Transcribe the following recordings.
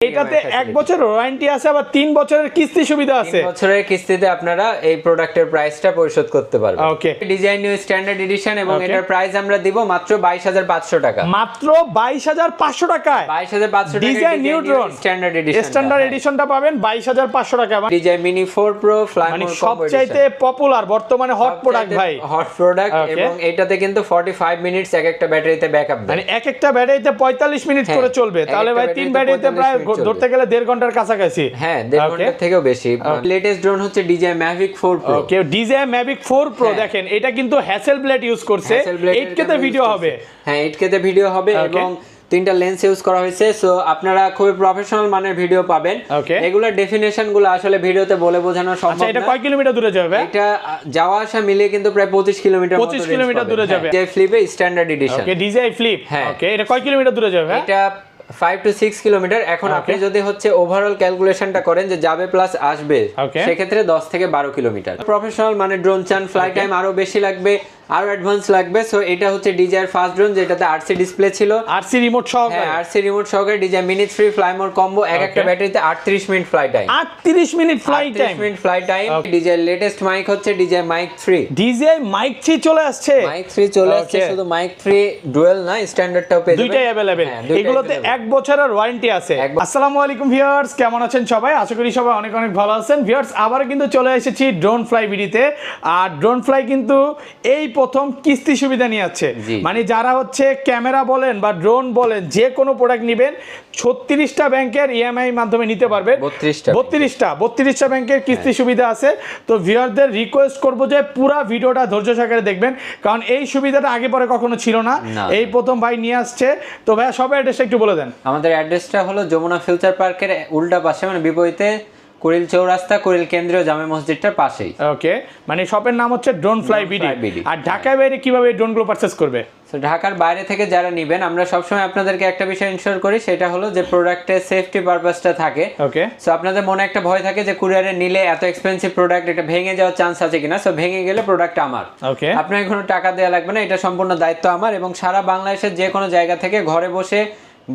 এটাতে 1 বছরের ওয়ারেন্টি আছে, আবার 3 বছরের কিস্তি সুবিধা আছে। 3 বছরের কিস্তিতে আপনারা এই প্রোডাক্টের প্রাইসটা পরিশোধ করতে পারবেন। ওকে, ডিজাইন নিউ স্ট্যান্ডার্ড এডিশন এবং এটার প্রাইস আমরা দিব মাত্র 22500 টাকা। মাত্র 22500 টাকায় 22500 টাকা DJI Neo drone standard edition. Standard এডিশনটা পাবেন 22500 টাকায়। ডিজাইন মিনি 4 প্রো ফ্লাই মানে মোড সবচাইতে পপুলার বর্তমানে হট প্রোডাক্ট ভাই, হট প্রোডাক্ট। এবং এটাতে কিন্তু 45 মিনিটস এক একটা ব্যাটারিতে ব্যাকআপ দেয়, মানে এক একটা ব্যাটারিতে 45 মিনিট করে চলবে। তাহলে ভাই 3 ব্যাটারিতে প্রায় ধরতে গেলে 1.5 ঘন্টার কাছাকাছি। হ্যাঁ, 1.5 ঘন্টার থেকেও বেশি। লেটেস্ট ড্রোন হচ্ছে DJI Mavic 4 Pro। ওকে, DJI Mavic 4 Pro দেখেন, এটা কিন্তু Hasselblad ইউজ করছে। 8K তে ভিডিও হবে। হ্যাঁ, 8K তে ভিডিও হবে এবং 3টা লেন্স ইউজ করা হয়েছে। সো আপনারা খুবই প্রফেশনাল মানের ভিডিও পাবেন। এগুলোর ডেফিনেশন গুলো আসলে ভিডিওতে বলে বোঝানো সম্ভব না। আচ্ছা, এটা কয় কিলোমিটার দূরে যাবে? এটা যাওয়া আসা মিলিয়ে কিন্তু প্রায় 25 কিলোমিটার 25 কিলোমিটার দূরে যাবে। DJI Flip এর standard edition. Okay, DJI Flip। ওকে, এটা কয় কিলোমিটার দূরে যাবে? এটা 5 to 6 কিলোমিটার। এখন আপনি যদি হচ্ছে ওভারঅল ক্যালকুলেশনটা করেন যে যাবে প্লাস আসবে, সেক্ষেত্রে 10 থেকে 12 কিলোমিটার। প্রফেশনাল মানে ড্রোন চান, ফ্লাই টাইম আরো বেশি লাগবে, আরো অ্যাডভান্স লাগবে। সো এটা হচ্ছে DJI ফার্স্ট ড্রোন, যেটাতে RC ডিসপ্লে ছিল, RC রিমোট সহকারে। হ্যাঁ, RC রিমোট সহকারে DJI mini 3 fly mode combo. এক একটা ব্যাটারিতে 38 minute fly time. 38 minute fly time. 38 minute fly time. DJI latest mic হচ্ছে DJI Mic 3। DJI Mic 3 চলে আসছে। Mic 3 চলে আসছে। শুধু Mic 3 ডুয়াল না, স্ট্যান্ডার্ডটাও পেয়ে যাবেন। দুইটাই अवेलेबल। এগুলোতে 1 বছরের ওয়ারেন্টি আছে। আসসালামু আলাইকুম ভিউয়ার্স, কেমন আছেন সবাই? আশা করি সবাই অনেক অনেক ভালো আছেন। ভিউয়ার্স, আবার কিন্তু চলে এসেছি ড্রোন ফ্লাই ভিডিওতে। আর ড্রোন ফ্লাই কিন্তু এই প্রথম কিস্তি সুবিধা নিয়ে আসছে। মানে যারা হচ্ছে ক্যামেরা বলেন বা ড্রোন বলেন, যে কোনো প্রোডাক্ট নেবেন 36টা ব্যাংকের ইএমআই মাধ্যমে নিতে পারবেন। 32টা ব্যাংকের কিস্তি সুবিধা আছে। তো ভিউয়ারদের রিকোয়েস্ট করব যে পুরো ভিডিওটা ধৈর্য সহকারে দেখবেন, কারণ এই সুবিধাটা আগে পরে কখনো ছিল না, এই প্রথম ভাই নিয়ে আসছে। তো ভাই সবাই অ্যাড্রেসটা একটু বলে দেন। আমাদের অ্যাড্রেসটা হলো যমুনা ফিউচার পার্কের উল্টা পাশে, মানে বিপরীতে কুড়িল চৌরাস্তা, কুড়িল কেন্দ্রীয় জামে মসজিদটার পাশেই। ওকে, মানে শপের নাম হচ্ছে ড্রোন ফ্লাই বিডি। আর ঢাকার বাইরে কিভাবে এই ড্রোনগুলো পারচেজ করবে? ঢাকার বাইরে থেকে যারা নেবেন, আমরা সবসময় আপনাদেরকে একটা বিষয় ইনশিওর করি, সেটা হলো যে প্রোডাক্টের সেফটি পারপাসটা থাকে। ওকে, সো আপনাদের মনে একটা ভয় থাকে যে কুরিয়ারে নিলে এত এক্সপেন্সিভ প্রোডাক্ট, এটা ভেঙে যাওয়ার চান্স আছে কিনা। সো ভেঙে গেলে প্রোডাক্ট আমার, ওকে, আপনাকে কোনো টাকা দেওয়া লাগবে না, এটা সম্পূর্ণ দায়িত্ব আমার। এবং সারা বাংলাদেশের যে কোনো জায়গা থেকে ঘরে বসে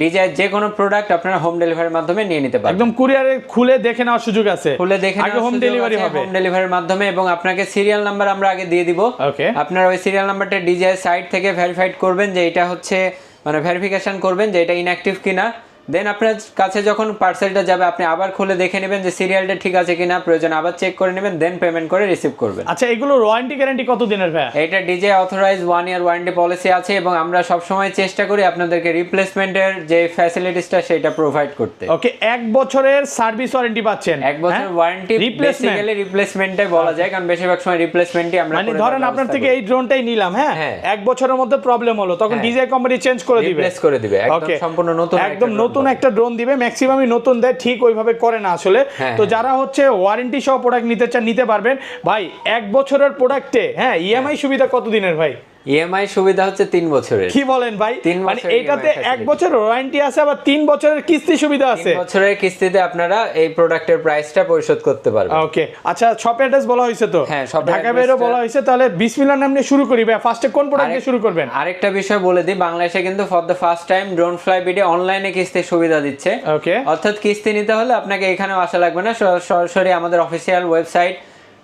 DJI যে কোনো প্রোডাক্ট আপনারা হোম ডেলিভারির মাধ্যমে নিয়ে নিতে পারবেন। একদম কুরিয়ারে খুলে দেখে নেওয়ার সুযোগ আছে। খুলে দেখে আগে হোম ডেলিভারি হবে, হোম ডেলিভারির মাধ্যমে। এবং আপনাকে সিরিয়াল নাম্বার আমরা আগে দিয়ে দিব। ওকে, আপনারা ওই সিরিয়াল নাম্বারটা DJI সাইট থেকে ভেরিফাইড করবেন যে এটা হচ্ছে, মানে ভেরিফিকেশন করবেন যে এটা ইনঅ্যাক্টিভ কিনা। দেন আপনার কাছে যখন পার্সেলটা যাবে, আপনি আবার খুলে দেখে নেবেন যে সিরিয়ালটা ঠিক আছে কিনা, প্রয়োজন আবার চেক করে নেবেন, দেন পেমেন্ট করে রিসিভ করবেন। আচ্ছা, এগুলো ওয়ারেন্টি গ্যারান্টি কত দিনের ভাই? এটা DJI authorise 1 year warranty policy আছে এবং আমরা সব সময় চেষ্টা করি আপনাদেরকে রিপ্লেসমেন্টের যে ফ্যাসিলিটিসটা সেটা প্রোভাইড করতে। ওকে, 1 বছরের সার্ভিস ওয়ারেন্টি পাচ্ছেন। 1 বছর ওয়ারেন্টি, বেসিক্যালি রিপ্লেসমেন্টটাই বলা যায়, কারণ বেশিরভাগ সময় রিপ্লেসমেন্টই আমরা মানে ধরেন আপনার থেকে এই ড্রোনটাই নিলাম, হ্যাঁ, 1 বছরের মধ্যে প্রবলেম হলো, তখন DJI কোম্পানি চেঞ্জ করে দিবে, রিপ্লেস করে দিবে। একদম সম্পূর্ণ নতুন, একদম নতুন একটা ড্রোন দিবে। ম্যাক্সিমামই নতুন দেয়, ঠিক ওইভাবে করে না আসলে। তো যারা হচ্ছে ওয়ারেন্টি সহ প্রোডাক্ট নিতে চান, নিতে পারবেন ভাই। 1 বছরের প্রোডাক্টে হ্যাঁ, ইএমআই সুবিধা কত দিনের ভাই? ইএমআই সুবিধা হচ্ছে 3 বছরের। কি বলেন ভাই? মানে এটাতে 1 বছরের ওয়ারেন্টি আছে, আবার 3 বছরের কিস্তি সুবিধা আছে। 3 বছরের কিস্তিতে আপনারা এই প্রোডাক্টের প্রাইসটা পরিশোধ করতে পারবেন। ওকে, আচ্ছা, শপ অ্যাড্রেস বলা হয়েছে তো? হ্যাঁ, শপ ঢাকা বাইরে বলা হয়েছে। তাহলে বিসমিল্লাহর নাম নিয়ে শুরু করি ভাই। ফার্স্টে কোন প্রোডাক্ট দিয়ে শুরু করবেন? আরেকটা বিষয় বলে দিই, বাংলাদেশে কিন্তু for the first time drone fly BD অনলাইনে কিস্তির সুবিধা দিচ্ছে। ওকে, অর্থাৎ কিস্তি নিতে হলে আপনাকে এখানেও আসা লাগবে না, সরাসরি আমাদের official website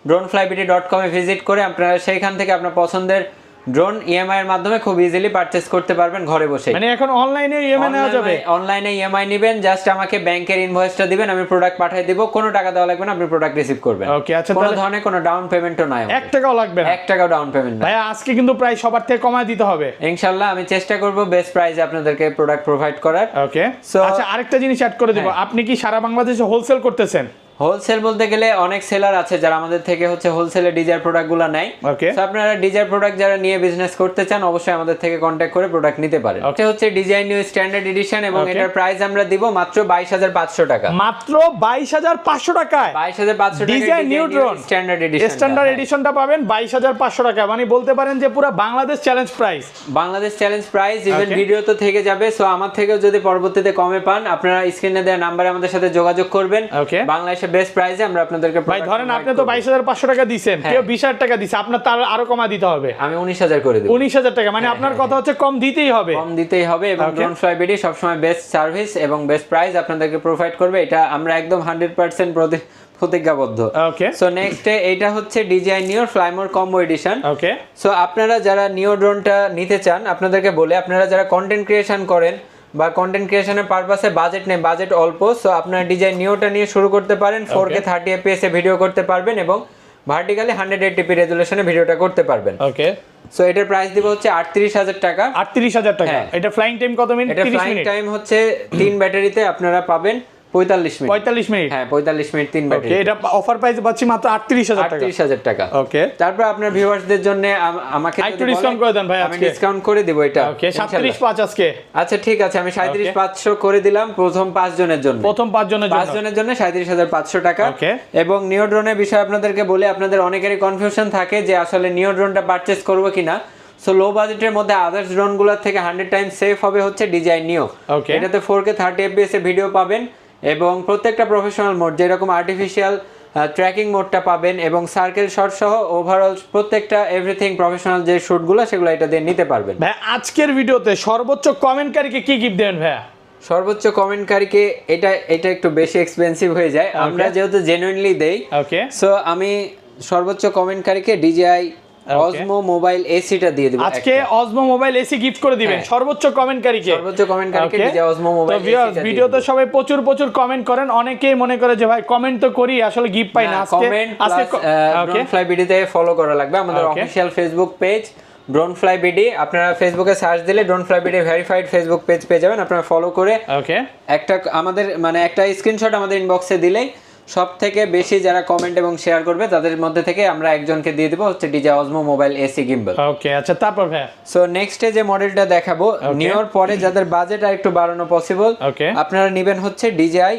droneflybidi.com a visit করে আপনারা সেইখান থেকে আপনার পছন্দের ড্রোন ইএমআই এর মাধ্যমে খুব ইজিলি পারচেজ করতে পারবেন ঘরে বসে। মানে এখন অনলাইনে ইএমআই নেওয়া যাবে? অনলাইনে ইএমআই নেবেন, জাস্ট আমাকে ব্যাংকের ইনভয়েসটা দিবেন, আমি প্রোডাক্ট পাঠিয়ে দিব, কোনো টাকা দেওয়া লাগবে না, আপনি প্রোডাক্ট রিসিভ করবেন। ওকে, আচ্ছা, কোনো ধরনের কোনো ডাউন পেমেন্টও নাই, 1 টাকাও লাগবে না? 1 টাকাও ডাউন পেমেন্ট না ভাই। আজকে কিন্তু প্রায় সবার থেকে কমায় দিতে হবে ইনশাআল্লাহ। আমি চেষ্টা করব বেস্ট প্রাইসে আপনাদেরকে প্রোডাক্ট প্রোভাইড করার। ওকে, আচ্ছা, আরেকটা জিনিস অ্যাড করে দেব। আপনি কি সারা বাংলাদেশে হোলসেল করতেছেন? হোলসেল বলতে গেলে অনেক সেলার আছে যারা আমাদের থেকে হচ্ছে হোলসেলে DJI প্রোডাক্টগুলো নেয়। ওকে, সো আপনারা DJI প্রোডাক্ট যারা নিয়ে বিজনেস করতে চান, অবশ্যই আমাদের থেকে কন্টাক্ট করে প্রোডাক্ট নিতে পারেন। এটা হচ্ছে ডিজাইন নিউ স্ট্যান্ডার্ড এডিশন এবং এটার প্রাইস আমরা দিব মাত্র 22500 টাকা। মাত্র 22500 টাকায় 22500 টাকা DJI Neo drone standard edition. Standard এডিশনটা পাবেন 22500 টাকা। মানে বলতে পারেন যে পুরো Bangladesh challenge price. Bangladesh challenge price, even video তো থেকে যাবে। সো আমার থেকেও যদি পরবর্তীতে কমে পান, আপনারা স্ক্রিনে দেওয়া নম্বরে আমাদের সাথে যোগাযোগ করবেন। বাংলাদেশে বেস্ট প্রাইসে আমরা আপনাদেরকে ভাই ধরেন আপনি তো 22,500 টাকা দিবেন, কেউ 20,000 টাকা দিছে, আপনার তার আরো কমা দিতে হবে। আমি 19,000 করে দেব। 19,000 টাকা মানে আপনার কথা হচ্ছে কম দিতেই হবে। কম দিতেই হবে এবং ড্রোন ফ্লাই বিডি সব সময় বেস্ট সার্ভিস এবং বেস্ট প্রাইস আপনাদেরকে প্রোভাইড করবে, এটা আমরা একদম 100% প্রতিজ্ঞাবদ্ধ। ওকে, সো নেক্সট এটা হচ্ছে DJI Neo fly more combo edition. Okay, so আপনারা যারা নিও ড্রোনটা নিতে চান, আপনাদেরকে বলে আপনারা যারা কন্টেন্ট ক্রিয়েশন করেন বা কন্টেন্ট ক্রিয়েশনের পারপাসে বাজেট নেই, বাজেট অল্প, সো আপনারা DJI Neoটা নিয়ে শুরু করতে পারেন। 4K 30 fps এ ভিডিও করতে পারবেন এবং ভার্টিক্যালি 180p রেজোলিউশনে ভিডিওটা করতে পারবেন। ওকে, সো এটার প্রাইস দিব হচ্ছে 38,000 টাকা। 38,000 টাকা। এটা ফ্লাইং টাইম কত মিনিট? এটা ফ্লাইং টাইম হচ্ছে 3 ব্যাটারিতে আপনারা পাবেন 45 মিনিট। 45 মিনিট, হ্যাঁ 45 মিনিট 3 ব্যাটারি। এটা অফার প্রাইসে পাচ্ছি মাত্র 38,000 টাকা। 38,000 টাকা। ওকে, তারপর আপনার ভিউয়ার্সদের জন্য আমাকে একটু ডিসকাউন্ট করে দেন ভাই আজকে। আমি ডিসকাউন্ট করে দেব এটা। ওকে, 37,500 আজকে। আচ্ছা ঠিক আছে, আমি 37,500 করে দিলাম প্রথম 5 জনের জন্য। প্রথম 5 জনের জন্য 5 জনের জন্য 37,500 টাকা। ওকে, এবং নিও ড্রোনের বিষয়ে আপনাদেরকে বলে, আপনাদের অনেকেরই কনফিউশন থাকে যে আসলে নিও ড্রোনটা পারচেজ করব কিনা। সো লো বাজেটের মধ্যে আদার্স ড্রোনগুলোর থেকে 100 টাইমস সেফ হবে হচ্ছে DJI Neo। এটাতে 4K 30 fps এ ভিডিও পাবেন এবং প্রত্যেকটা প্রফেশনাল মোড যেরকম আর্টিফিশিয়াল ট্র্যাকিং মোডটা পাবেন এবং সার্কেল শট সহ ওভারঅল প্রত্যেকটা এভরিথিং প্রফেশনাল যে শুটগুলো সেগুলো এটা দিয়ে নিতে পারবেন। ভাই আজকের ভিডিওতে সর্বোচ্চ কমেন্টকারীকে কি গিফট দেবেন ভাই? সর্বোচ্চ কমেন্টকারীকে এটা একটু বেশি এক্সপেন্সিভ হয়ে যায়, আমরা যেহেতু জেনুইনলি দেই। ওকে, সো আমি সর্বোচ্চ কমেন্টকারীকে DJI Osmo মোবাইল এসিটা দিয়ে দেব। আজকে Osmo মোবাইল এসি গিফট করে দিবেন সর্বোচ্চ কমেন্টকারীকে। DJI Osmo মোবাইল এসিটা। ভিডিওতে সবাই প্রচুর কমেন্ট করেন, অনেকেই মনে করে যে ভাই কমেন্ট তো করি আসলে গিফট পাই না। আজকে ড্রোন ফ্লাই বিডিতে ফলো করা লাগবে আমাদের official Facebook page drone fly BD. আপনারা ফেসবুকে সার্চ দিলে drone fly BD verified Facebook page পেয়ে যাবেন, আপনারা ফলো করে একটা আমাদের একটা স্ক্রিনশট আমাদের ইনবক্সে দিলেই সব থেকে বেশি যারা কমেন্ট এবং শেয়ার করবে তাদের মধ্যে থেকে আমরা একজনকে দিয়ে দেব হচ্ছে DJI Osmo mobile SE gimbal. Okay, আচ্ছা তারপর ভাই সো নেক্সট যে মডেলটা দেখাবো নিওর পরে যাদের বাজেট আর একটু বাড়ানো পসিবল, আপনারা নেবেন হচ্ছে DJI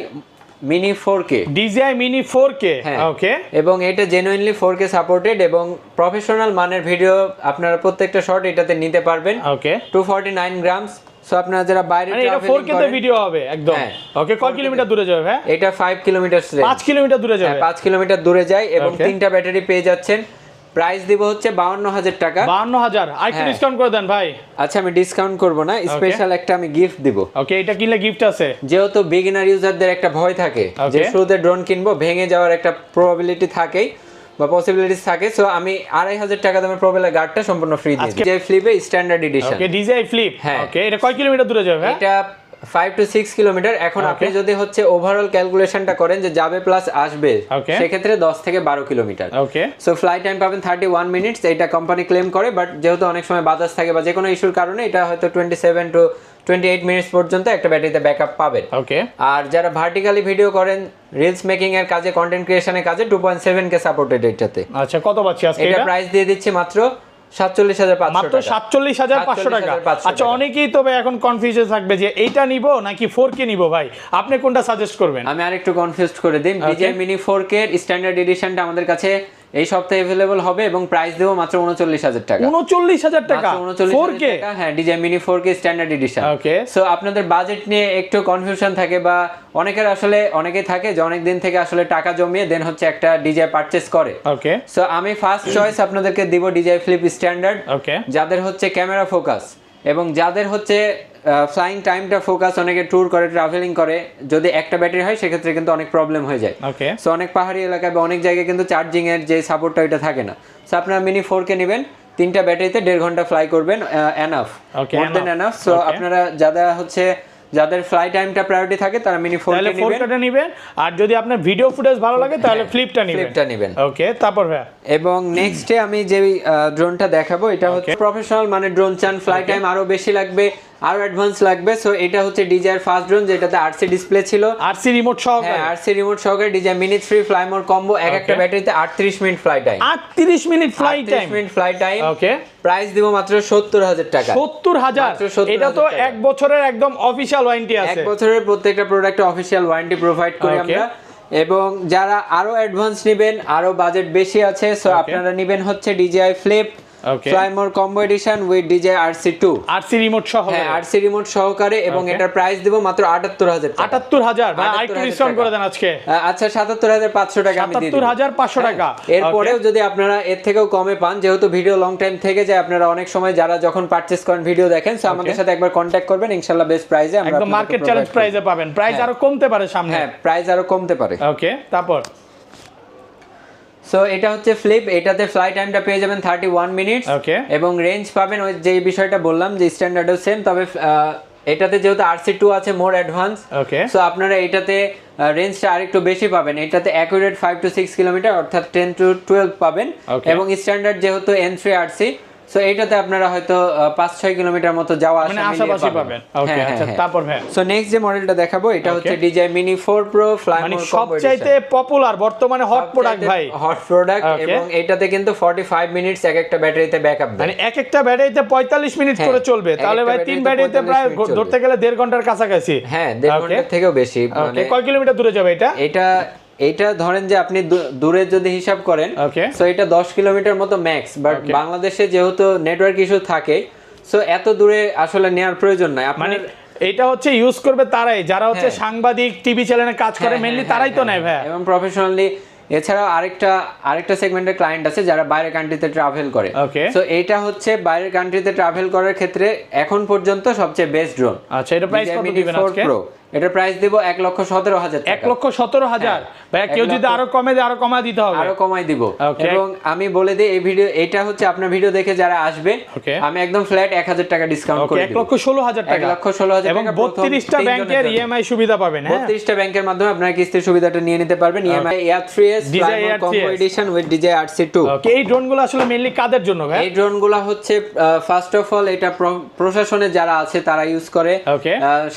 Mini 4K। DJI Mini 4K, ওকে, এবং এটা জেনুইনলি 4K সাপোর্টেড এবং প্রফেশনাল মানের ভিডিও আপনারা প্রত্যেকটা শট এটাতে নিতে পারবেন। ওকে, 249 গ্রামস। সো আপনারা যারা বাইরে এটা 4K তে ভিডিও হবে একদম। ওকে, কত কিলোমিটার দূরে যাবে ভাই? এটা 5 কিলোমিটার 5 কিলোমিটার দূরে যাবে। 5 কিলোমিটার দূরে যায় এবং 3টা ব্যাটারি পেয়ে যাচ্ছেন। প্রাইস দিব হচ্ছে 52,000 টাকা। 52,000, আর একটু ডিসকাউন্ট করে দেন ভাই। আচ্ছা আমি ডিসকাউন্ট করব না, স্পেশাল একটা আমি গিফট দিব। ওকে, এটা কিনলে গিফট আছে। যেহেতু বিগিনার ইউজারদের একটা ভয় থাকে যে শুরুতে ড্রোন কিনবো ভেঙে যাওয়ার একটা প্রবাবিলিটি থাকেই বা পসিবিলিটিস থাকে, সো আমি 2,500 টাকা দামের প্রোপেলার গার্ডটা সম্পূর্ণ ফ্রি দিই। DJI ফ্লিপে standard edition. Okay, DJI flip. Okay, এটা কয় কিলোমিটার দূরে যাবে ভাই? এটা 5 to 6 কিলোমিটার। এখন আপনি যদি হচ্ছে ওভারঅল ক্যালকুলেশনটা করেন যে যাবে প্লাস আসবে, সেক্ষেত্রে 10 থেকে 12 কিলোমিটার। ওকে, সো ফ্লাইট টাইম পাবেন 31 মিনিটস, এটা কোম্পানি ক্লেম করে, বাট যেহেতু অনেক সময় বাতাস থাকে বা যে কোনো ইস্যুর কারণে এটা হয়তো 27 to 28 মিনিটস পর্যন্ত একটা ব্যাটারিতে ব্যাকআপ পাবেন। ওকে, আর যারা ভার্টিক্যালি ভিডিও করেন, রিলস মেকিং এর কাজে, কন্টেন্ট ক্রিয়েশনের কাজে 2.7K সাপোর্টেড এটাতে। আচ্ছা, কত পাচ্ছি আজকে? এটা প্রাইস দিয়ে দিচ্ছি মাত্র 47,500 মাত্র 47,500 টাকা। আচ্ছা, অনেকেই তো এখন কনফিউজে থাকবে যে এইটা নিব নাকি 4K নিব, ভাই আপনি কোনটা সাজেস্ট করবেন? আমি আরেকটু কনফিউজড করে দিই। DJI Mini 4K এর স্ট্যান্ডার্ড এডিশনটা আমাদের কাছে এই সপ্তাহে अवेलेबल হবে এবং প্রাইস দেব মাত্র 39,000 টাকা। 39,000 টাকা 4K? হ্যাঁ, DJI Mini 4K standard edition. Okay, so আপনাদের বাজেট নিয়ে একটু কনফিউশন থাকে বা অনেকেই থাকে যে অনেক দিন থেকে আসলে টাকা জমিয়ে দেন হচ্ছে একটা DJI পারচেজ করে। ওকে, সো আমি ফার্স্ট চয়েস আপনাদেরকে দিব DJI ফ্লিপ স্ট্যান্ডার্ড। ওকে, যাদের হচ্ছে ক্যামেরা ফোকাস এবং যাদের হচ্ছে ফ্লাইং টাইমটা ফোকাস, অনেকে ট্যুর করে ট্রাভেলিং করে, যদি একটা ব্যাটারি হয় সেক্ষেত্রে কিন্তু অনেক প্রবলেম হয়ে যায়। ওকে, সো অনেক পাহাড়ি এলাকায় বা অনেক জায়গায় কিন্তু চার্জিং এর যে সাপোর্টটা ওইটা থাকে না। সো আপনারা মিনি 4K নেবেন, 3টা ব্যাটারিতে 1.5 ঘন্টা ফ্লাই করবেন, এনাফ, মোর দেন এনাফ। সো আপনারা যাদের ফ্লাই টাইমটা প্রায়োরিটি থাকে তারা মিনি 4K নেবেন, আর যদি আপনার ভিডিও ফুটেজ ভালো লাগে তাহলে ফ্লিপটা নেবেন। ওকে, তারপর ভাই এবং নেক্সটে আমি যে ড্রোনটা দেখাবো এটা হচ্ছে প্রফেশনাল মানে ড্রোন চান, ফ্লাই টাইম আরো বেশি লাগবে, আরো অ্যাডভান্স লাগবে। সো এটা হচ্ছে DJI এর ফার্স্ট ড্রোন যেটাতে RC ডিসপ্লে ছিল, RC রিমোট সহকারে। হ্যাঁ, RC রিমোট সহকারে DJI Mini 3 ফ্লাইমোর কম্বো, একটা ব্যাটারিতে 38 minute fly time. 38 minute fly time. Okay, price দিব মাত্র 70,000 টাকা। 70,000? এটা তো 1 বছরের একদম অফিশিয়াল ওয়ারেন্টি আছে। 1 বছরের প্রত্যেকটা প্রোডাক্টে অফিশিয়াল ওয়ারেন্টি প্রোভাইড করি আমরা। এবং যারা আরো অ্যাডভান্স নেবেন, আরো বাজেট বেশি আছে, সো আপনারা নেবেন হচ্ছে DJI flip okay Fly More combo edition with DJI RC2 RC remote সহ হ্যাঁ RC রিমোট সহকারে এবং এটার প্রাইস দিব মাত্র 78000 টাকা 78000 ভাই আরেকটু ডিসকাউন্ট করে দেন আজকে আচ্ছা 77500 টাকা আমি দিয়ে দিই 77500 টাকা এরপরেও যদি আপনারা এর থেকেও কমে পান যেহেতু ভিডিও লং টাইম থেকে যায় আপনারা অনেক সময় যারা যখন পারচেজ করেন ভিডিও দেখেন সো আমাদের সাথে একবার কন্টাক্ট করবেন ইনশাআল্লাহ বেস্ট প্রাইসে আমরা একদম মার্কেট চ্যালেঞ্জ প্রাইসে পাবেন প্রাইস আরো কমতে পারে সামনে হ্যাঁ প্রাইস আরো কমতে পারে ওকে তারপর সো এটা হচ্ছে ফ্লিপ এটাতে ফ্লাই টাইমটা পেয়ে যাবেন 31 মিনিটস ওকে এবং রেঞ্জ পাবেন ওই যে বিষয়টা বললাম যে স্ট্যান্ডার্ডও সেম তবে এটাতে যেহেতু RC2 আছে মোর অ্যাডভান্স ওকে সো আপনারা এটাতে রেঞ্জটা আরেকটু বেশি পাবেন এটাতে অ্যাকুরেট 5 to 6 কিলোমিটার অর্থাৎ 10 to 12 পাবেন এবং স্ট্যান্ডার্ড যেহেতু N3 RC সো এটাতে আপনারা হয়তো 5-6 কিলোমিটার মতো যাওয়া আসা মানে আশেপাশে পাবেন ওকে আচ্ছা তারপর ভাই সো নেক্সট যে মডেলটা দেখাবো এটা হচ্ছে DJI Mini 4 Pro Fly মানে Mode Combo সবচাইতে পপুলার বর্তমানে হট প্রোডাক্ট ভাই হট প্রোডাক্ট এবং এটাতে কিন্তু 45 মিনিটস এক একটা ব্যাটারিতে ব্যাকআপ দেয় মানে এক একটা ব্যাটারিতে 45 মিনিট করে চলবে তাহলে ভাই তিন ব্যাটারিতে প্রায় ধরতে গেলে 1.5 ঘন্টার কাছাকাছি হ্যাঁ 1.5 ঘন্টার থেকেও বেশি মানে কয় কিলোমিটার দূরে যাবে এটা এটা ধরেন যে আপনি দূরে যদি হিসাব করেন সো এটা 10 কিলোমিটার মতো ম্যাক্স বাট বাংলাদেশে যেহেতু নেটওয়ার্ক ইস্যু থাকে সো এত দূরে আসলে নেওয়ার প্রয়োজন নাই মানে এটা হচ্ছে ইউজ করবে তারাই যারা হচ্ছে সাংবাদিক টিভি চ্যানেলে কাজ করে মেইনলি তারাই তো নেয় ভাই এবং প্রফেশনালি এছাড়াও আরেকটা সেগমেন্টের ক্লায়েন্ট আছে যারা বাইরের কান্ট্রিতে ট্রাভেল করে সো এটা হচ্ছে বাইরের কান্ট্রিতে ট্রাভেল করার ক্ষেত্রে এখন পর্যন্ত সবচেয়ে বেস্ট ড্রোন আচ্ছা এটা প্রাইস কত দিবেন আজকে এটার প্রাইস দেব 1,17,000 টাকা 1,17,000 ভাই কেউ যদি আরো কমে দেয় আরো কমায় দিতে হবে আরো কমাই দিব এবং আমি বলে দেই এই ভিডিও এটা হচ্ছে আপনার ভিডিও দেখে যারা আসবে আমি একদম ফ্ল্যাট 1000 টাকা ডিসকাউন্ট করে দেব 1,16,000 টাকা 1,16,000 এবং 32টা ব্যাংকের ইএমআই সুবিধা পাবেন হ্যাঁ 32টা ব্যাংকের মাধ্যমে আপনারা কিস্তির সুবিধাটা নিয়ে নিতে পারবেন EMI Air3s combo edition with DJI RC2 okay এই ড্রোনগুলো আসলে মেইনলি কাদের জন্য ভাই এই ড্রোনগুলো হচ্ছে ফার্স্ট অফ অল এটা প্রশাসনে যারা আছে তারা ইউজ করে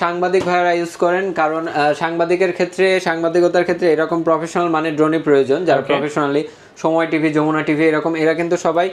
সাংবাদিক ভাইরা ইউজ করেন কারণ সাংবাদিকতার ক্ষেত্রে এরকম প্রফেশনাল মানে ড্রোনই প্রয়োজন যারা প্রফেশনালি সময় টিভি যমুনা টিভি এরকম এরা কিন্তু সবাই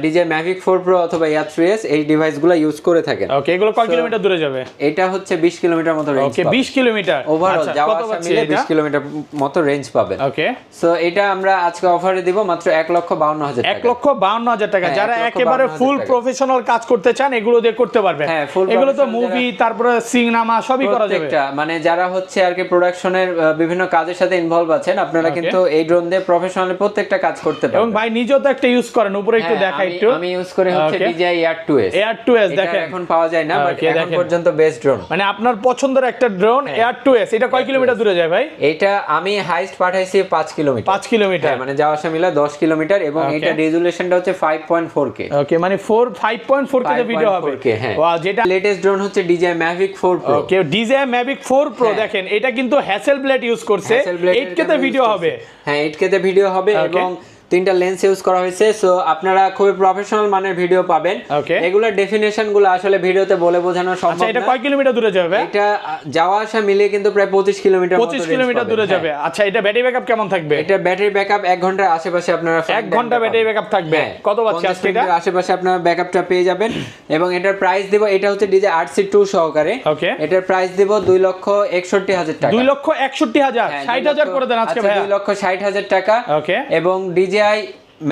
DJI Mavic 4 Pro অথবা Air3s এই ডিভাইসগুলো ইউজ করে থাকেন ওকে এগুলো কয় কিলোমিটার দূরে যাবে এটা হচ্ছে 20 কিলোমিটার মতো রেঞ্জ ওকে 20 কিলোমিটার ওভারঅল যাওয়া আসা মিলে 20 কিলোমিটার মতো রেঞ্জ পাবেন ওকে সো এটা আমরা আজকে অফারে দিব মাত্র 1,52,000 টাকা 1,52,000 টাকা যারা একেবারে ফুল প্রফেশনাল কাজ করতে চান এগুলো দিয়ে করতে পারবেন এগুলো তো মুভি তারপরে সিনেমা সবই করা যাবে মানে যারা হচ্ছে আর কি প্রোডাকশনের বিভিন্ন কাজের সাথে ইনভলভ আছেন আপনারা কিন্তু এই ড্রোন দিয়ে প্রফেশনালি প্রত্যেকটা কাজ করতে পারবেন এবং ভাই নিজেও তো একটা ইউজ করেন উপরে একটু দেখাই একটু আমি ইউজ করে হচ্ছে DJI Air2s দেখেন এখন পাওয়া যায় না বাট এখন পর্যন্ত বেস্ট ড্রোন মানে আপনার পছন্দের একটা ড্রোন Air2s এটা কয় কিলোমিটার দূরে যায় ভাই এটা আমি হাইস্ট পাঠাইছি 5 কিলোমিটার 5 কিলোমিটার মানে যাওয়া আসা মিলে 10 কিলোমিটার এবং এটা রেজোলিউশনটা হচ্ছে 5.4K ওকে মানে 5.4K তে ভিডিও হবে ওয়াও যেটা লেটেস্ট ড্রোন হচ্ছে DJI Mavic 4 Pro ওকে DJI Mavic 4 Pro দেখেন এটা কিন্তু হ্যাসেলব্লেড ইউজ করছে 8K তে ভিডিও হবে হ্যাঁ 8K তে ভিডিও হবে এবং তিনটা লেন্স ইউজ করা হয়েছে সো আপনারা খুবই প্রফেশনাল মানের ভিডিও পাবেন এগুলোর ডেফিনেশন গুলো আসলে ভিডিওতে বলে বোঝানো সম্ভব না এটা কয় কিলোমিটার দূরে যাবে এটা যাওয়া আসা মিলিয়ে কিন্তু প্রায় 25 কিলোমিটার দূরে যাবে আচ্ছা এটা ব্যাটারি ব্যাকআপ কেমন থাকবে এটা ব্যাটারি ব্যাকআপ 1 ঘন্টার আশেপাশে আপনারা 1 ঘন্টা ব্যাটারি ব্যাকআপ থাকবে কত পাচ্ছি আজকে এটা আশেপাশে আপনারা ব্যাকআপটা পেয়ে যাবেন এবং এটার প্রাইস দেব এটা হচ্ছে DJI RC2 সহকারে এটার প্রাইস দেব 2,61,000 টাকা 2,61,000 60,000 করে দেন আজকে ভাই 2,60,000 টাকা এবং DJI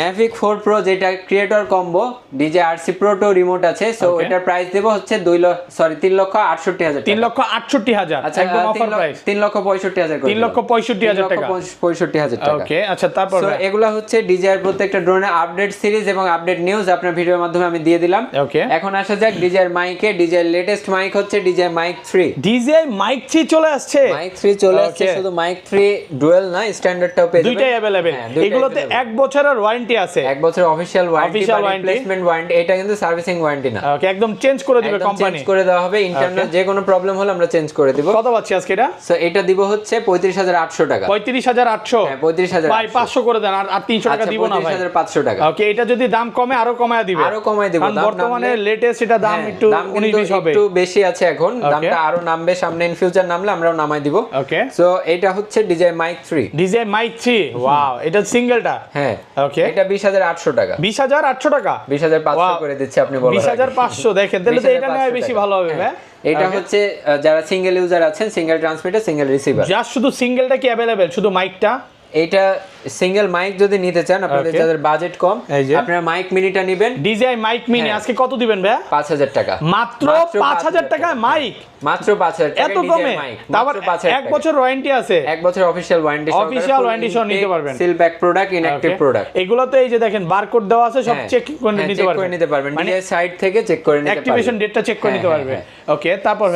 Mavic 4 Pro যেটা creator combo DJI RC Pro 2 remote আছে সো এটার প্রাইস দেব হচ্ছে 3,68,000 3,68,000 একদম অফার প্রাইস 3,65,000 করে 3,65,000 টাকা 65,000 টাকা ওকে আচ্ছা তারপর সো এগুলা হচ্ছে DJI এর প্রত্যেকটা ড্রোনের আপডেট সিরিজ এবং আপডেট নিউজ আপনার ভিডিওর মাধ্যমে আমি দিয়ে দিলাম এখন আসা যাক DJI মাইকে DJI লেটেস্ট মাইক হচ্ছে DJI Mic 3 DJI Mic 3 চলে আসছে Mic 3 চলে আসছে শুধু Mic 3 ডুয়াল না স্ট্যান্ডার্ডটাও পেয়ে যাবেন দুইটাই अवेलेबल এগুলোতে 1 বছরের ওয়ারেন্টি আছে 1 বছরের অফিশিয়াল ওয়ারেন্টি রিপ্লেসমেন্ট ওয়ারেন্টি এটা কিন্তু সার্ভিসিং ওয়ারেন্টি না ওকে একদম চেঞ্জ করে দিবে কোম্পানি চেঞ্জ করে দেওয়া হবে ইন্টারনাল যে কোনো প্রবলেম হলে আমরা চেঞ্জ করে দিব কত পাচ্ছি আজকে এটা সো এটা দিব হচ্ছে 35,800 টাকা 35,800 হ্যাঁ 35,000 ভাই 500 করে দেন আর 300 টাকা দিব না ভাই 35,500 টাকা ওকে এটা যদি দাম কমে আরো কমায়া দিবে আরো কমায় দিব কারণ বর্তমানে লেটেস্ট এটা দাম একটু 19-20 হবে একটু বেশি আছে এখন দামটা আরো নামবে সামনে ইন ফিউচার নামলে আমরাও নামাই দিব ওকে সো এটা হচ্ছে DJI Mic 3 DJI Mic 3 wow এটা সিঙ্গেলটা হ্যাঁ ওকে এটা 20,800 টাকা 20,800 টাকা 20,500 করে দিচ্ছি আপনি বলেন 20,500 দেখেন তাহলে তো এটা নেওয়া বেশি ভালো হবে ভাই এটা হচ্ছে যারা সিঙ্গেল ইউজার আছেন single transmitter single receiver just শুধু সিঙ্গেলটা কি अवेलेबल শুধু মাইকটা এইটা সিঙ্গেল মাইক যদি নিতে চান আপনাদের যাদের বাজেট কম আপনারা মাইক মিনিটা নেবেন DJI মাইক মিনি আজকে কত দিবেন ভাই 5000 টাকা মাত্র 5000 টাকায় মাইক মাত্র 5000 টাকা এত কমে তারপর 1 বছর ওয়ারেন্টি আছে 1 বছর অফিশিয়াল ওয়ারেন্টি সহ নিতে পারবেন seal back product inactive product এগুলো তো এই যে দেখেন বারকোড দেওয়া আছে সব চেক করে নিতে পারবেন মানে সাইট থেকে চেক করে নিতে পারবেন অ্যাক্টিভেশন ডেটটা চেক করে নিতে পারবে ওকে তারপর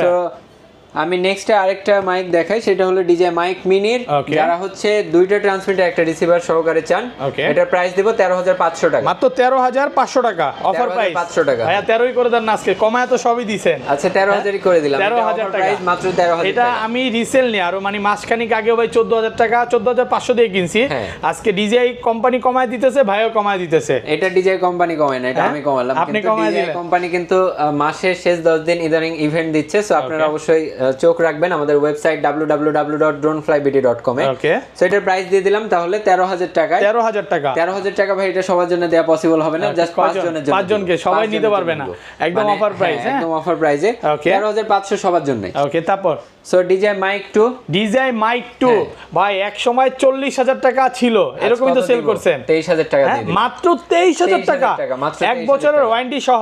আমি নেক্সট আরেকটা মাইক দেখাই সেটা হলো DJI মাইক মিনির যারা হচ্ছে দুইটা ট্রান্সমিটার একটা রিসিভার সহকারে চান এটার প্রাইস দেব 13500 টাকা মাত্র 13500 টাকা অফার প্রাইস 500 টাকা ভাইয়া 13ই করে দেন না আজকে কমায় তো সবই দিবেন আচ্ছা 13000ই করে দিলাম 13000 টাকা প্রাইস মাত্র 13000 এটা আমি রিসেল নি আর মানে মাসখানিক আগেও ভাই 14000 টাকা 14500 দিয়ে কিনছি আজকে DJI কোম্পানি কমায় দিতেছে ভাইও কমায় দিতেছে এটা DJI কোম্পানি কমায় না এটা আমি কমালাম আপনি কমায় দিলেন কোম্পানি কিন্তু মাসের শেষ 10 দিন ইদানিং ইভেন্ট দিচ্ছে সো আপনারা অবশ্যই চোখ রাখবেন আমাদের ওয়েবসাইট www.droneflybt.com এ ওকে সো এটার প্রাইস দিয়ে দিলাম তাহলে 13000 টাকা 13000 টাকা ভাই এটা সবার জন্য দেয়া পসিবল হবে না জাস্ট 5 জনের জন্য 5 জনকে সবাই নিতে পারবে না একদম অফার প্রাইস একদম অফার প্রাইসে 13500 সবার জন্য ওকে তারপর সো DJI মাইক 2 ভাই এক সময় 40000 টাকা ছিল এরকমই তো সেল করছেন 23000 টাকা দিয়ে মাত্র 23000 টাকা এক বছরের ওয়ারেন্টি সহ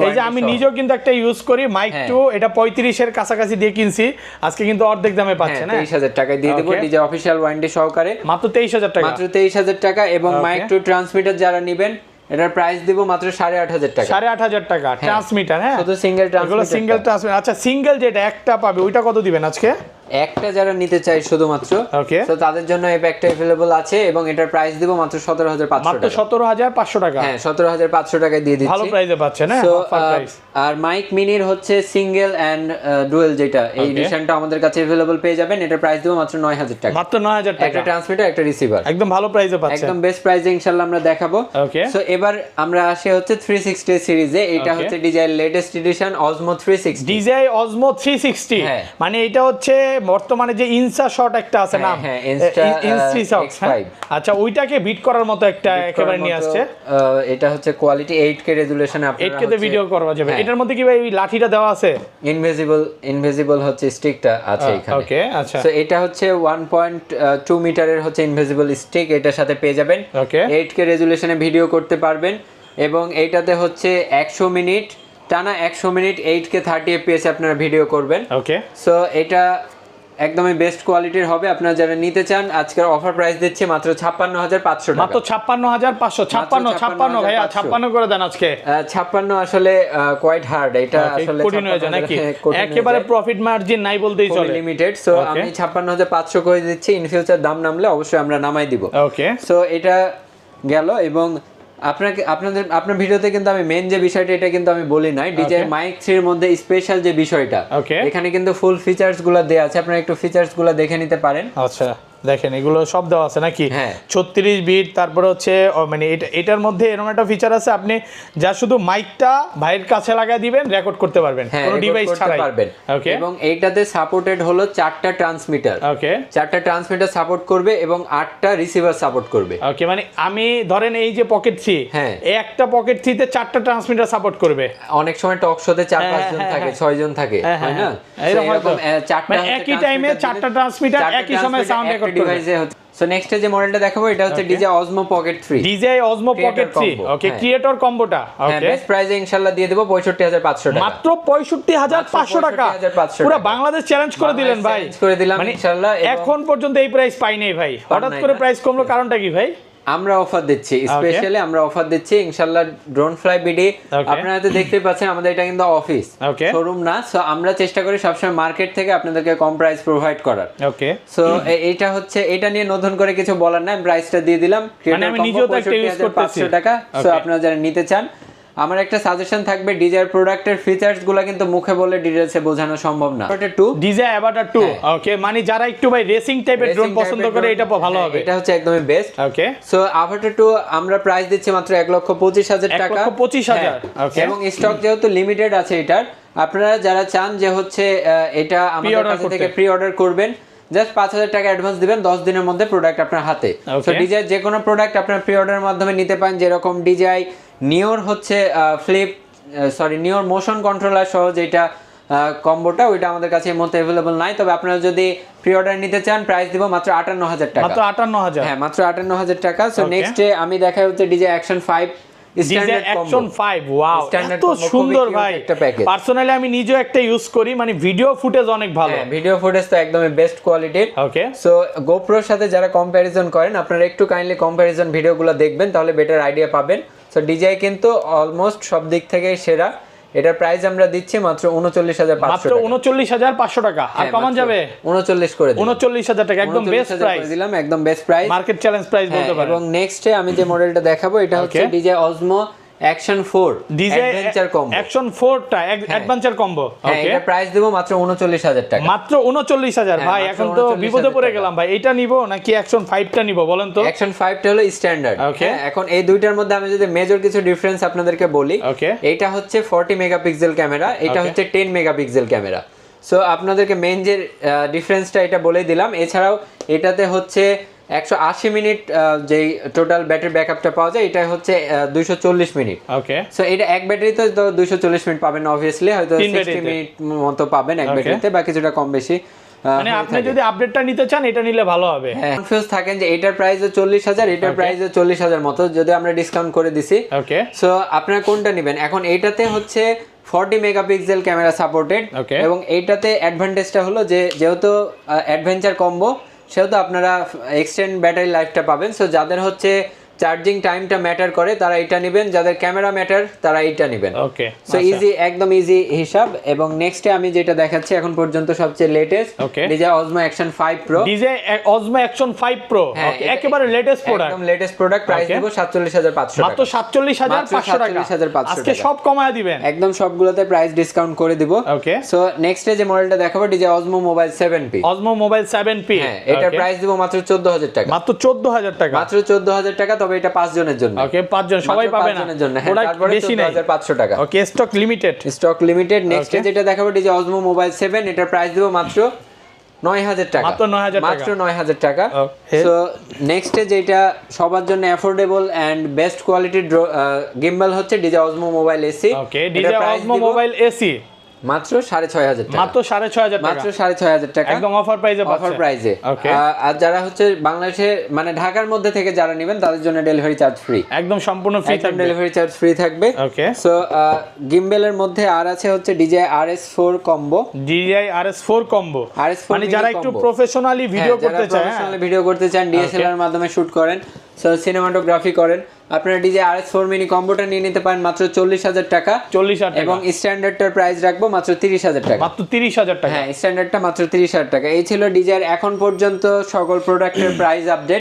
এই যে আমি নিজেও কিন্তু একটা ইউজ করি মাইক 2 এটা 35 এর কাছাকাছি দিয়ে কিনছি আজকে কিন্তু অর্ধেক দামে পাচ্ছেন না 23000 টাকায় দিয়ে দেব DJI অফিশিয়াল ওয়ারেন্টি সহকারে মাত্র 23000 টাকা মাত্র 23000 টাকা এবং মাইক 2 ট্রান্সমিটার যারা নেবেন এটার প্রাইস দিব মাত্র 8500 টাকা 8500 টাকা ট্রান্সমিটার হ্যাঁ শুধু সিঙ্গেল ট্রান্সমিটার এগুলো সিঙ্গেল ট্রান্সমিটার আচ্ছা সিঙ্গেল যেটা একটা পাবে ওইটা কত দিবেন আজকে একটা যারা নিতে চাই শুধুমাত্র তো তাদের জন্য এই প্যাকটা अवेलेबल আছে এবং এটার প্রাইস দিব মাত্র 17500 টাকা মাত্র 17500 টাকা হ্যাঁ 17500 টাকায় দিয়ে দিচ্ছি ভালো প্রাইসে পাচ্ছেন হ্যাঁ অফার প্রাইস আর মাইক মিনির হচ্ছে সিঙ্গেল এন্ড ডুয়াল যেটা এই এডিশনটা আমাদের কাছে अवेलेबल পেয়ে যাবেন এটার প্রাইস দিব মাত্র 9000 টাকা মাত্র 9000 টাকা একটা ট্রান্সমিটার একটা রিসিভার একদম ভালো প্রাইসে পাচ্ছেন একদম বেস্ট প্রাইসে ইনশাআল্লাহ আমরা দেখাবো সো এবার আমরা আসি হচ্ছে 360 সিরিজে এটা হচ্ছে DJI latest addition Osmo 360 DJI Osmo 360 মানে এটা হচ্ছে বর্তমানে যে ইনসা শট একটা আছে নাম ইনস্টি শট আচ্ছা ওইটাকে বিট করার মতো একটা একেবারে নিয়ে আসছে এটা হচ্ছে কোয়ালিটি 8K রেজোলিউশন আপনারা 8K তে ভিডিও করা যাবে এটার মধ্যে কি ভাই লাঠিটা দেওয়া আছে ইনভিজিবল হচ্ছে স্টিকটা আছে এখানে ওকে আচ্ছা সো এটা হচ্ছে 1.2 মিটারের হচ্ছে ইনভিজিবল স্টিক এটার সাথে পেয়ে যাবেন 8K রেজোলিউশনে ভিডিও করতে পারবেন এবং এইটাতে হচ্ছে 100 মিনিট টানা 100 মিনিট 8K 30 fps আপনারা ভিডিও করবেন ওকে সো এটা একদমই বেস্ট কোয়ালিটির হবে আপনারা যারা নিতে চান আজকের অফার প্রাইস দিচ্ছে মাত্র 56500 টাকা মাত্র 56500 56 ভাইয়া 56 করে দেন আজকে 56 আসলে কোয়াইট হার্ড এটা আসলে কঠিন হয়ে যায় নাকি একেবারে প্রফিট মার্জিন নাই বলতেই চলে লিমিটেড সো আমি 56500 করে দিচ্ছি ইন ফিউচার দাম নামলে অবশ্যই আমরা নামাই দিব ওকে সো এটা গেল এবং আপনার ভিডিওতে কিন্তু আমি মেন যে বিষয়টা এটা কিন্তু আমি বলি নাই DJI মাইক 3 এর মধ্যে স্পেশাল যে বিষয়টা এখানে কিন্তু ফুল ফিচারস গুলো দেয়া আছে আপনারা একটু ফিচারস গুলো দেখে নিতে পারেন আচ্ছা দেখেন এগুলো সব দেওয়া আছে নাকি 36 বিট তারপরে হচ্ছে মানে এটার মধ্যে এরকম একটা ফিচার আছে আপনি যা শুধু মাইকটা ভাইয়ের কাছে লাগায় দিবেন রেকর্ড করতে পারবেন কোনো ডিভাইস ছাড়াই ওকে এবং এইটাতে সাপোর্টেড হলো 4টা ট্রান্সমিটার ওকে 4টা ট্রান্সমিটার সাপোর্ট করবে এবং 8টা রিসিভার সাপোর্ট করবে ওকে মানে আমি ধরেন এই যে পকেট 3 এই একটা পকেট 3 তে 4টা ট্রান্সমিটার সাপোর্ট করবে অনেক সময় টক শোতে 4-5 জন থাকে 6 জন থাকে হয় না এরকম 4টা একই টাইমে 4টা ট্রান্সমিটার একই সময় সাউন্ড রেকর্ড ডিভাইসে হচ্ছে সো নেক্সট যে মডেলটা দেখাবো এটা হচ্ছে DJI Osmo Pocket 3 DJI Osmo Pocket 3 ওকে ক্রিয়েটর কম্বোটা ওকে বেস্ট প্রাইসে ইনশাআল্লাহ দিয়ে দেব 65500 টাকা মাত্র 65500 টাকা পুরো বাংলাদেশ চ্যালেঞ্জ করে দিলেন ভাই করে দিলাম ইনশাআল্লাহ এখন পর্যন্ত এই প্রাইস পাই নাই ভাই হঠাৎ করে প্রাইস কমলো কারণটা কি ভাই আমরা অফার দিচ্ছি স্পেশালি আমরা অফার দিচ্ছি ইনশাআল্লাহ ড্রোন ফ্লাই বিডি আপনারা তো দেখতেই পাচ্ছেন আমাদের এটা কিন্তু অফিস শোরুম না সো আমরা চেষ্টা করি সবসময় মার্কেট থেকে আপনাদেরকে কম প্রাইস প্রোভাইড করার ওকে সো এটা হচ্ছে এটা নিয়ে নতুন করে কিছু বলার নাই প্রাইসটা দিয়ে দিলাম মানে আমি নিজেও তো একটা ইউজ করতেছি 500 টাকা সো আপনারা যারা নিতে চান আমার একটা সাজেশন থাকবে DJI প্রোডাক্টের ফিচারস গুলো কিন্তু মুখে বলে ডিটেইলসে বোঝানো সম্ভব না এটা 2 DJI Avatar 2 ওকে মানে যারা একটু ভাই রেসিং টাইপের ড্রোন পছন্দ করে এটা ভালো হবে এটা হচ্ছে একদমই বেস্ট ওকে সো Avatar 2 আমরা প্রাইস দিচ্ছি মাত্র 1,25,000 টাকা 1,25,000 ওকে এবং স্টক যেহেতু লিমিটেড আছে এটার আপনারা যারা চান যে হচ্ছে এটা আমাদের কাছ থেকে প্রি অর্ডার করবেন জাস্ট 5000 টাকা অ্যাডভান্স দিবেন 10 দিনের মধ্যে প্রোডাক্ট আপনার হাতে সো DJI যে কোনো প্রোডাক্ট আপনার প্রি অর্ডারের মাধ্যমে নিতে পারেন যেরকম DJI নিওর হচ্ছে নিওর মোশন কন্ট্রোলার সহ যেটা কম্বোটা, ওইটা আমাদের কাছে এই মুহূর্তে अवेलेबल নাই। তবে আপনারা যদি প্রি অর্ডার নিতে চান প্রাইস দিব মাত্র 58000 টাকা। মাত্র 58000? হ্যাঁ, মাত্র 58000 টাকা। সো নেক্সট ডে আমি দেখাই হচ্ছে DJ action 5 standard action 5। Wow, এত সুন্দর ভাই। পার্সোনালি আমি নিজেও একটা ইউজ করি, মানে ভিডিও ফুটেজ অনেক ভালো। ভিডিও ফুটেজ তো একদমই বেস্ট কোয়ালিটির। ওকে, সো গোপ্রোর সাথে যারা কম্প্যারিজন করেন আপনারা একটু কাইন্ডলি কম্প্যারিজন ভিডিওগুলো দেখবেন, তাহলে বেটার আইডিয়া পাবেন। সো ডিজে কিন্তু অলমোস্ট সব দিক থেকে সেরা। এটার প্রাইস আমরা দিচ্ছি মাত্র 39500 মাত্র 39500 টাকা। আর কমান যাবে 39 করে দিলাম। 39000 টাকা, একদম বেস্ট প্রাইস দিলাম, একদম best price, market challenge price বলতে পারেন। এবং নেক্সটে আমি যে মডেলটা দেখাবো এটা হচ্ছে DJI Osmo action 4 adventure combo. Action 4 টা অ্যাডভেঞ্চার কম্বো। ওকে, এটা প্রাইস দেব মাত্র 39000 টাকা। মাত্র 39000 ভাই, এখন তো বিপদে পড়ে গেলাম ভাই। এটা নিব নাকি অ্যাকশন 5 টা নিব বলেন তো? অ্যাকশন 5 টা হলো স্ট্যান্ডার্ড। এখন এই দুইটার মধ্যে আমি যদি মেজর কিছু ডিফারেন্স আপনাদেরকে বলি, এটা হচ্ছে 40 মেগাপিক্সেল ক্যামেরা, এটা হচ্ছে 10 মেগাপিক্সেল ক্যামেরা। সো আপনাদেরকে মেইন যে ডিফারেন্সটা এটা বলেই দিলাম। এছাড়াও এটাতে হচ্ছে 180 মিনিট যেই টোটাল ব্যাটারি ব্যাকআপটা পাওয়া যায়, এটা হচ্ছে 240 মিনিট। ওকে, সো এটা এক ব্যাটারিতে তো 240 মিনিট পাবেন, অবভিয়াসলি হয়তো 60 মিনিট মতো পাবেন এক ব্যাটারিতে, বা কিছুটা কম বেশি। মানে আপনি যদি আপডেটটা নিতে চান এটা নিলে ভালো হবে। কনফিউজ থাকেন যে এটার প্রাইস 40000, এটার প্রাইস 40000 মতো, যদি আমরা ডিসকাউন্ট করে দিছি। ওকে, সো আপনারা কোনটা নেবেন? এখন এইটাতে হচ্ছে 40 মেগাপিক্সেল ক্যামেরা সাপোর্টেড, এবং এইটাতে অ্যাডভান্টেজটা হলো যে যেহেতু অ্যাডভেঞ্চার কম্বো, সেহেতু আপনারা এক্সটেন্ড ব্যাটারি লাইফটা পাবেন। সো যাদের হচ্ছে চার্জিং টাইমটা ম্যাটার করে তারা এটা নেবেন, যাদের ক্যামেরা ম্যাটার তারা এইটা নেবেন। ওকে, সো ইজি, একদম ইজি হিসাব। এবং নেক্সটে আমি যেটা দেখাচ্ছি এখন পর্যন্ত সবচেয়ে latest DJI Osmo action 5 pro. DJI Osmo action 5 pro একেবারে লেটেস্ট প্রোডাক্ট, একদম লেটেস্ট প্রোডাক্ট। প্রাইস দেব 47500 টাকা। মাত্র 47500 টাকা। আজকে সব কমায় দিবেন, একদম সবগুলোতে প্রাইস ডিসকাউন্ট করে দিব। ওকে, সো নেক্সটে যে মডেলটা দেখাবো DJI Osmo mobile 7P। Osmo mobile 7P, এটার প্রাইস দেব মাত্র 14000 টাকা। মাত্র 14000 টাকা, মাত্র 14000 টাকা। তবে এটা 5 জনের জন্য। ওকে, 5 জন সবাই পাবে না, তারপরে 14500 টাকা। Okay, stock limited, stock limited. Next যেটা দেখাবো ডিজে অসমো মোবাইল 7, এটার প্রাইস দেব মাত্র 9000 টাকা। মাত্র 9000 টাকা, মাত্র 9000 টাকা। সো নেক্সট যেটা সবার জন্য অ্যাফোর্ডেবল এন্ড বেস্ট কোয়ালিটির গিম্বল হচ্ছে ডিজে অসমো মোবাইল এসি। ওকে, ডিজে অসমো মোবাইল এসি মাত্র 6500 টাকা। মাত্র 6500 টাকা, মাত্র 6500 টাকা, একদম অফার প্রাইসে পাচ্ছেন। অফার প্রাইসে। ওকে, আর যারা হচ্ছে বাংলাদেশে মানে ঢাকার মধ্যে থেকে যারা নেবেন তাদের জন্য ডেলিভারি চার্জ ফ্রি, একদম সম্পূর্ণ ফ্রি থাকবে, ডেলিভারি চার্জ ফ্রি থাকবে। ওকে, সো গিম্বলের মধ্যে আর আছে হচ্ছে DJI RS4 combo. DJI RS4 combo, মানে যারা একটু প্রফেশনালি ভিডিও করতে চায়, প্রফেশনালি ভিডিও করতে চান, DSLR এর মাধ্যমে শুট করেন, সো সিনেমাটোগ্রাফি করেন, আপনারা DJI RS4 মিনি কম্বোটা নিয়ে নিতে পারেন মাত্র 40000 টাকা। 40000 টাকা, এবং স্ট্যান্ডার্ডটার প্রাইস রাখবো মাত্র 30000 টাকা। মাত্র 30000 টাকা, হ্যাঁ, স্ট্যান্ডার্ডটা মাত্র 30000 টাকা। এই ছিল DJI এর এখন পর্যন্ত সকল প্রোডাক্টের প্রাইস আপডেট।